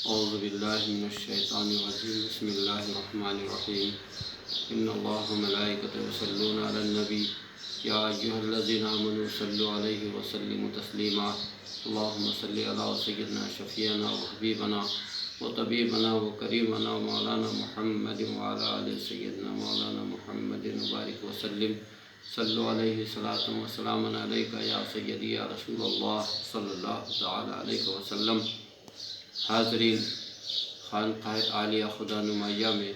اعوذ باللہ من الشیطان الرجیم بسم اللہ الرحمن الرحیم ان اللہ وملائکتہ یصلون علی النبی یا ایھا الذین آمنوا صلوا علیہ وسلموا تسلیما اللہم صلی علی سیدنا شفیعنا وحبیبنا وطبیبنا وکریمنا مولانا محمد وعلی آل سیدنا مولانا محمد مبارک وسلم صلو علیہ صلاۃ وسلام علیک یا سیدی یا رسول اللہ صلی اللہ تعالی علیہ وسلم۔ حاضرین، خانقاہ عالیہ خدا نمایہ میں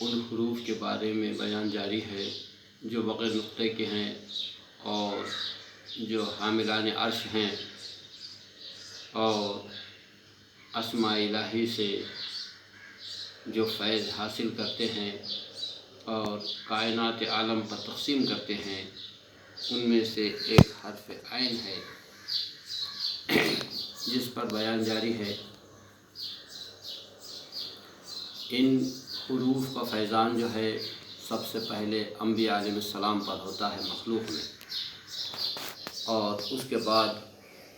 ان حروف کے بارے میں بیان جاری ہے جو بغیر نقطے کے ہیں اور جو حاملان عرش ہیں اور اسماء الہی سے جو فیض حاصل کرتے ہیں اور کائنات عالم پر تقسیم کرتے ہیں، ان میں سے ایک حرف عین ہے جس پر بیان جاری ہے۔ ان حروف کا فیضان جو ہے سب سے پہلے انبیاء علیہ السلام پر ہوتا ہے مخلوق میں، اور اس کے بعد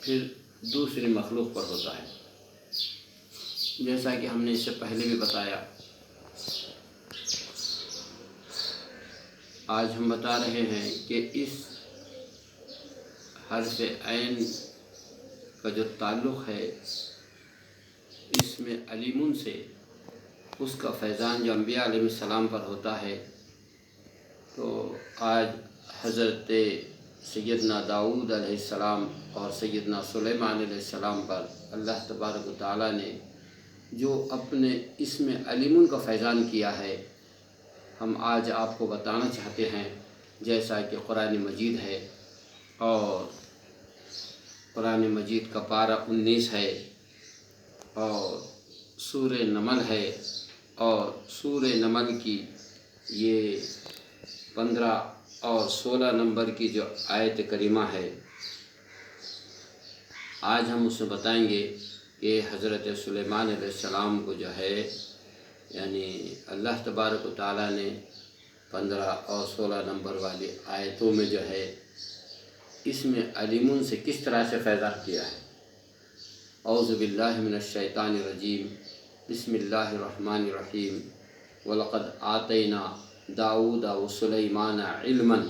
پھر دوسری مخلوق پر ہوتا ہے۔ جیسا کہ ہم نے اس سے پہلے بھی بتایا، آج ہم بتا رہے ہیں کہ اس حرف عین کا جو تعلق ہے اس میں علیمن سے، اس کا فیضان جو انبیاء علیہ السلام پر ہوتا ہے، تو آج حضرت سیدنا داؤد علیہ السلام اور سیدنا سلیمان علیہ السلام پر اللہ تبارک و تعالیٰ نے جو اپنے اسم علیمن کا فیضان کیا ہے، ہم آج آپ کو بتانا چاہتے ہیں۔ جیسا کہ قرآن مجید ہے، اور قرآن مجید کا پارہ 19 ہے، اور سورہ نمل ہے، اور سورہ نمل کی یہ 15 اور 16 نمبر کی جو آیت کریمہ ہے، آج ہم اسے بتائیں گے کہ حضرت سلیمان علیہ السلام کو جو ہے یعنی اللہ تبارک و تعالیٰ نے 15 اور 16 نمبر والی آیتوں میں جو ہے اس میں علیمن سے کس طرح سے فیضان کیا ہے۔ اعوذ باللہ من الشیطان الرجیم بسم اللہ الرحمن الرحیم وَلَقَدْ آتَيْنَا دَاوُودَ وَسُلَيْمَانَ عِلْمًا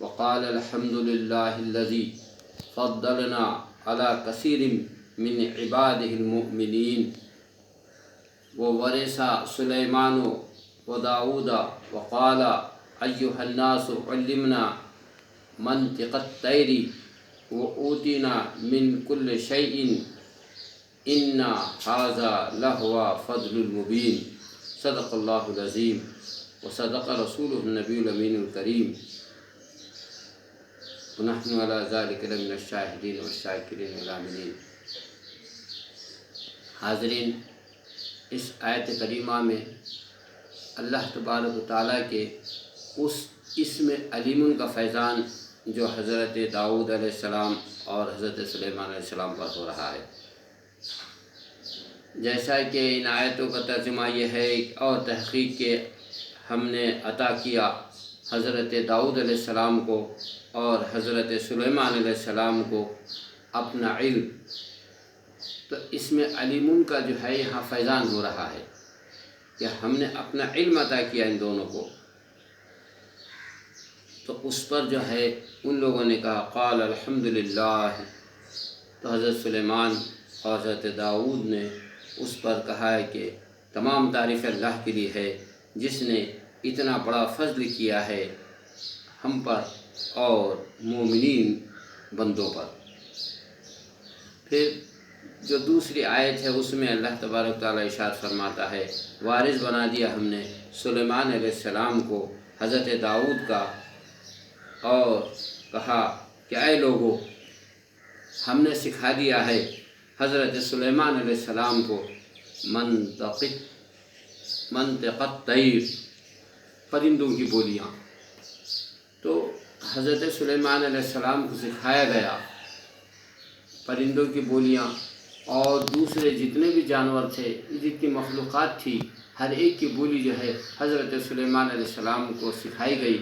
وَقَالَ الْحَمْدُ لِلَّهِ الَّذِي فَضَّلَنَا عَلَى كَثِيرٍ مِّنْ عِبَادِهِ الْمُؤْمِنِينَ وَوَرِثَ سُلَيْمَانُ وَدَاوُودَ وَقَالَ أَيُّهَا النَّاسُ عُلِّمْنَا منطق الطیر وأوتینا من كل شيء إن هذا لهو فضل المبین۔ صدق اللہ العظیم وصدق رسولہ النبی الامین الکریم ونحن على ذلك لمن الشاہدین والشاکرین والعاملین۔ حاضرین، اس آیت کریمہ میں اللہ تبارک و تعالیٰ کے اس اسم علیمن کا فیضان جو حضرت داؤد علیہ السلام اور حضرت سلیمان علیہ السلام پر ہو رہا ہے، جیسا کہ ان آیتوں کا ترجمہ یہ ہے اور تحقیق کے ہم نے عطا کیا حضرت داؤد علیہ السلام کو اور حضرت سلیمان علیہ السلام کو اپنا علم، تو اس میں علیمن کا جو ہے یہاں فیضان ہو رہا ہے کہ ہم نے اپنا علم عطا کیا ان دونوں کو۔ تو اس پر جو ہے ان لوگوں نے کہا قال الحمدللہ، تو حضرت سلیمان اور حضرت داؤد نے اس پر کہا ہے کہ تمام تعریف اللہ کے لیے ہے جس نے اتنا بڑا فضل کیا ہے ہم پر اور مومنین بندوں پر۔ پھر جو دوسری آیت ہے اس میں اللہ تبارک تعالیٰ ارشاد فرماتا ہے وارث بنا دیا ہم نے سلیمان علیہ السلام کو حضرت داؤد کا، اور کہا کہ اے لوگو، ہم نے سکھا دیا ہے حضرت سلیمان علیہ السلام کو منطق الطیر، پرندوں کی بولیاں۔ تو حضرت سلیمان علیہ السلام کو سکھایا گیا پرندوں کی بولیاں، اور دوسرے جتنے بھی جانور تھے، جتنی مخلوقات تھی، ہر ایک کی بولی جو ہے حضرت سلیمان علیہ السلام کو سکھائی گئی۔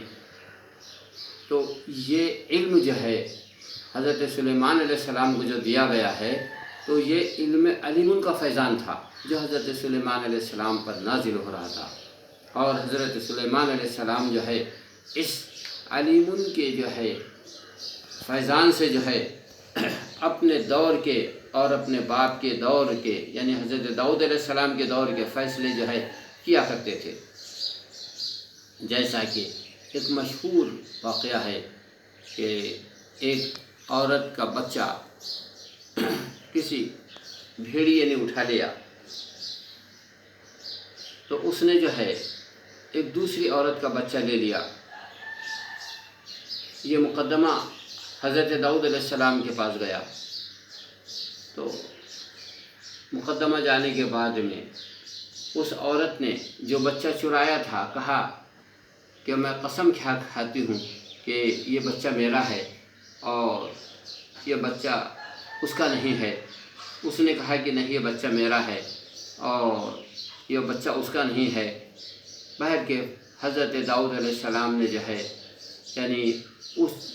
تو یہ علم جو ہے حضرت سلیمان علیہ السلام کو جو دیا گیا ہے تو یہ علم علیم کا فیضان تھا جو حضرت سلیمان علیہ السلام پر نازل ہو رہا تھا، اور حضرت سلیمان علیہ السلام جو ہے اس علیم کے جو ہے فیضان سے جو ہے اپنے دور کے اور اپنے باپ کے دور کے یعنی حضرت داؤد علیہ السلام کے دور کے فیصلے جو ہے کیا کرتے تھے۔ جیسا کہ ایک مشہور واقعہ ہے کہ ایک عورت کا بچہ کسی بھیڑیے نے اٹھا لیا تو اس نے جو ہے ایک دوسری عورت کا بچہ لے لیا۔ یہ مقدمہ حضرت داؤد علیہ السلام کے پاس گیا تو مقدمہ جانے کے بعد میں اس عورت نے جو بچہ چرایا تھا کہا کہ میں قسم کھاتی ہوں کہ یہ بچہ میرا ہے اور یہ بچہ اس کا نہیں ہے۔ اس نے کہا کہ نہیں، یہ بچہ میرا ہے اور یہ بچہ اس کا نہیں ہے۔ بہر کے حضرت داؤد علیہ السلام نے جو ہے یعنی اس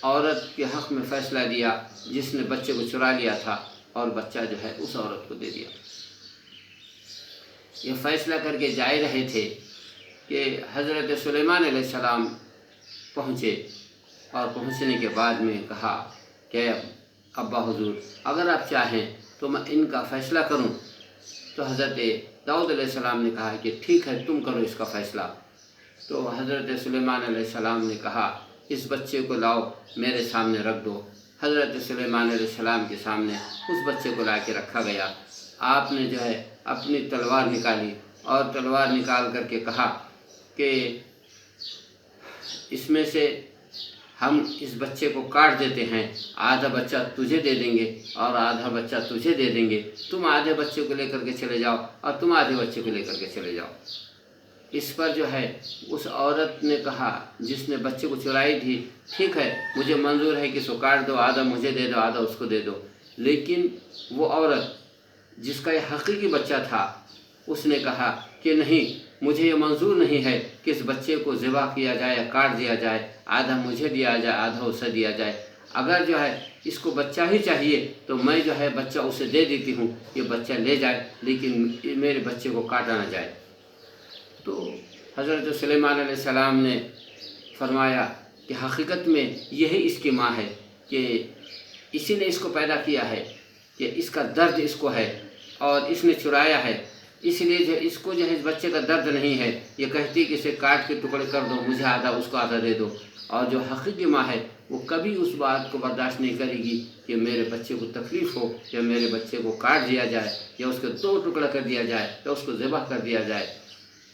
عورت کے حق میں فیصلہ دیا جس نے بچے کو چرا لیا تھا، اور بچہ جو ہے اس عورت کو دے دیا۔ یہ فیصلہ کر کے جا رہے تھے کہ حضرت سلیمان علیہ السلام پہنچے، اور پہنچنے کے بعد میں کہا کہ ابا حضور اگر آپ چاہیں تو میں ان کا فیصلہ کروں۔ تو حضرت داؤد علیہ السلام نے کہا کہ ٹھیک ہے، تم کرو اس کا فیصلہ۔ تو حضرت سلیمان علیہ السلام نے کہا اس بچے کو لاؤ میرے سامنے رکھ دو۔ حضرت سلیمان علیہ السلام کے سامنے اس بچے کو لا کے رکھا گیا۔ آپ نے جو ہے اپنی تلوار نکالی اور تلوار نکال کر کے کہا کہ اس میں سے ہم اس بچے کو کاٹ دیتے ہیں، آدھا بچہ تجھے دے دیں گے اور آدھا بچہ تجھے دے دیں گے، تم آدھے بچے کو لے کر کے چلے جاؤ اور تم آدھے بچے کو لے کر کے چلے جاؤ۔ اس پر جو ہے اس عورت نے کہا جس نے بچے کو چرائی تھی، ٹھیک ہے مجھے منظور ہے کہ اس کو کاٹ دو، آدھا مجھے دے دو آدھا اس کو دے دو۔ لیکن وہ عورت جس کا یہ حقیقی بچہ تھا اس نے کہا کہ نہیں، مجھے یہ منظور نہیں ہے کہ اس بچے کو ذبح کیا جائے یا کاٹ دیا جائے، آدھا مجھے دیا جائے آدھا اسے دیا جائے۔ اگر جو ہے اس کو بچہ ہی چاہیے تو میں جو ہے بچہ اسے دے دیتی ہوں، یہ بچہ لے جائے، لیکن میرے بچے کو کاٹا نہ جائے۔ تو حضرت سلیمان علیہ السلام نے فرمایا کہ حقیقت میں یہی اس کی ماں ہے، کہ اسی نے اس کو پیدا کیا ہے، کہ اس کا درد اس کو ہے اور اس نے چرایا ہے، اس لیے جو اس کو جو ہے اس بچے کا درد نہیں ہے، یہ کہتی کہ اسے کاٹ کے ٹکڑے کر دو، مجھے آدھا اس کو آدھا دے دو۔ اور جو حقیقی ماں ہے وہ کبھی اس بات کو برداشت نہیں کرے گی کہ میرے بچے کو تکلیف ہو یا میرے بچے کو کاٹ دیا جائے یا اس کے دو ٹکڑا کر دیا جائے یا اس کو ذبح کر دیا جائے۔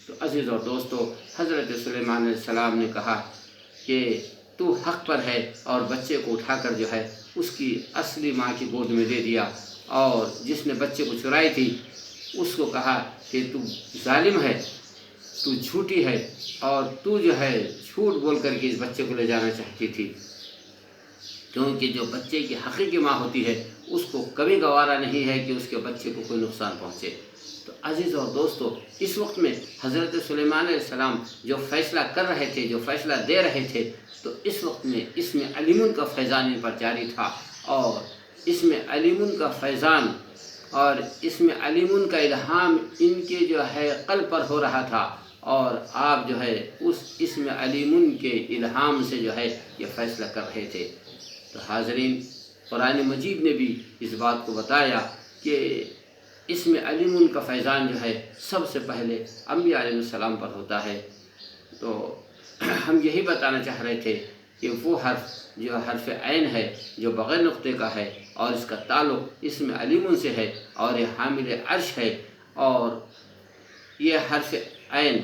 تو عزیز اور دوستو، حضرت سلیمان علیہ السلام نے کہا کہ تو حق پر ہے، اور بچے کو اٹھا کر جو ہے اس کی اصلی ماں کی گود میں دے دیا، اور جس نے بچے کو چرائی تھی اس کو کہا کہ تو ظالم ہے، تو جھوٹی ہے، اور تو جو ہے جھوٹ بول کر کے اس بچے کو لے جانا چاہتی تھی، کیونکہ جو بچے کی حقیقی ماں ہوتی ہے اس کو کبھی گوارا نہیں ہے کہ اس کے بچے کو کوئی نقصان پہنچے۔ تو عزیز اور دوستو، اس وقت میں حضرت سلیمان علیہ السلام جو فیصلہ کر رہے تھے، جو فیصلہ دے رہے تھے، تو اس وقت میں اس میں علیم کا فیضان ان پر جاری تھا، اور اس میں علیم کا فیضان اور اس میں علیم کا الہام ان کے جو ہے قلب پر ہو رہا تھا، اور آپ جو ہے اس میں علیم کے الہام سے جو ہے یہ فیصلہ کر رہے تھے۔ تو حاضرین، قرآن مجید نے بھی اس بات کو بتایا کہ اس میں علیم کا فیضان جو ہے سب سے پہلے انبیاء علیہ السلام پر ہوتا ہے۔ تو ہم یہی بتانا چاہ رہے تھے کہ وہ حرف جو حرف عین ہے، جو بغیر نقطے کا ہے، اور اس کا تعلق اس میں علیم سے ہے، اور یہ حامل عرش ہے، اور یہ حرف عین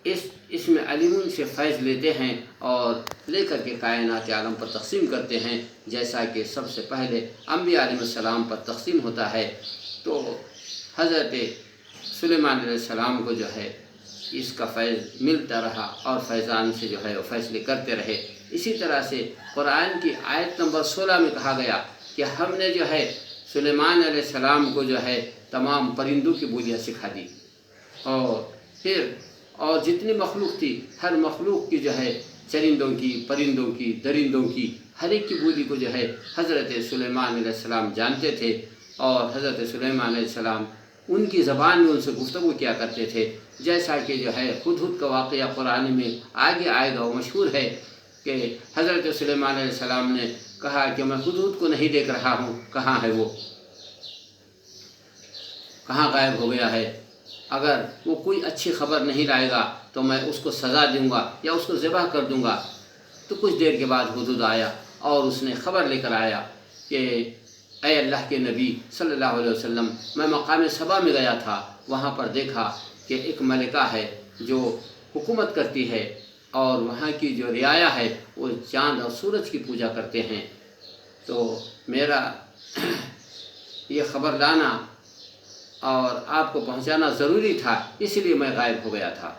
اس میں علیم سے فیض لیتے ہیں اور لے کر کے کائنات عالم پر تقسیم کرتے ہیں، جیسا کہ سب سے پہلے انبیاء علیہ السلام پر تقسیم ہوتا ہے۔ تو حضرت سلیمان علیہ السلام کو جو ہے اس کا فیض ملتا رہا، اور فیضان سے جو ہے وہ فیصلے کرتے رہے۔ اسی طرح سے قرآن کی آیت نمبر 16 میں کہا گیا کہ ہم نے جو ہے سلیمان علیہ السلام کو جو ہے تمام پرندوں کی بولیاں سکھا دی، اور جتنی مخلوق تھی ہر مخلوق کی جو ہے چرندوں کی، پرندوں کی، درندوں کی، ہر ایک کی بولی کو جو ہے حضرت سلیمان علیہ السلام جانتے تھے، اور حضرت سلیمان علیہ السلام ان کی زبان میں ان سے گفتگو کیا کرتے تھے، جیسا کہ جو ہے ہدہد کا واقعہ قرآن میں آگے آئے گا، وہ مشہور ہے کہ حضرت سلیمان علیہ السلام نے کہا کہ میں ہدہد کو نہیں دیکھ رہا ہوں، کہاں ہے وہ، کہاں غائب ہو گیا ہے، اگر وہ کوئی اچھی خبر نہیں لائے گا تو میں اس کو سزا دوں گا یا اس کو ذبح کر دوں گا۔ تو کچھ دیر کے بعد ہدہد آیا اور اس نے خبر لے کر آیا کہ اے اللہ کے نبی صلی اللہ علیہ وسلم، میں مقام سبا میں گیا تھا، وہاں پر دیکھا کہ ایک ملکہ ہے جو حکومت کرتی ہے، اور وہاں کی جو رعایا ہے وہ چاند اور سورج کی پوجا کرتے ہیں، تو میرا یہ خبر لانا اور آپ کو پہنچانا ضروری تھا، اس لیے میں غائب ہو گیا تھا۔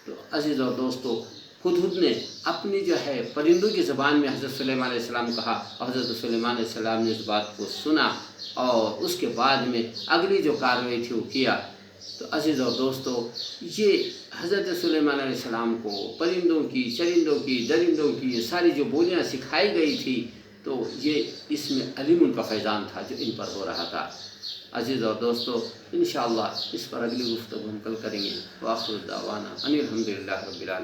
تو عزیز اور دوستو، ہدہد نے اپنی جو ہے پرندوں کی زبان میں حضرت سلیمان علیہ السلام کہا، اور حضرت سلیمان علیہ السلام نے اس بات کو سنا اور اس کے بعد میں اگلی جو کارروائی تھی وہ کیا۔ تو عزیز اور دوستو، یہ حضرت سلیمان علیہ السلام کو پرندوں کی، چرندوں کی، درندوں کی یہ ساری جو بولیاں سکھائی گئی تھی، تو یہ اس میں علم کا فیضان تھا جو ان پر ہو رہا تھا۔ عزیز اور دوستو، انشاءاللہ اس پر اگلی گفتگو ہم کل کریں گے۔ وآخر دعوانا ان الحمدللہ رب العالمین۔